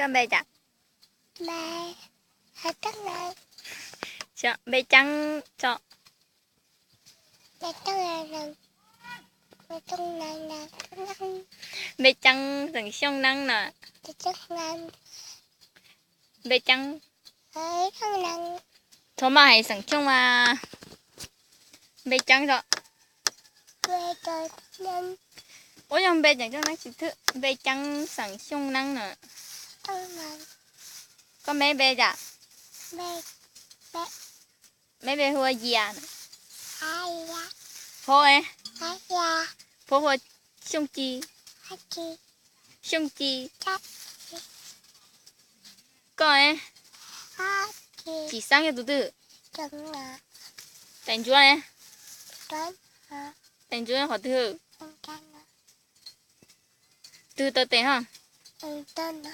Con bê chặt. Bê hơi tắt này. Chọn bê trắng chọn. Bê tắt này nè. Bê tắt này nè. Bê trắng dần sông năng nè. Bê tắt này. Bê trắng. Hơi tắt này. Thôi mà hãy sẵn chung mà. Bê trắng rồi. Bê tắt này. Ủa nhưng bê trắng cho năng chỉ thức. Bê trắng sẵn chung năng nè. Tắt này. Con bé bê chặt. Bê. Mấy bê hùa gì à? Ai da. Phố ấy. Ai da. Phố hùa sông chi. Ai chi. Sông chi. Chắc. Con ấy. Ai chi. Chỉ sang cho tụi tự. Đừng nè. Đánh chúa ấy. Đến. Hả. Đánh chúa khó thử. Không chăng nè. Từ tờ tế hả? Tên nè.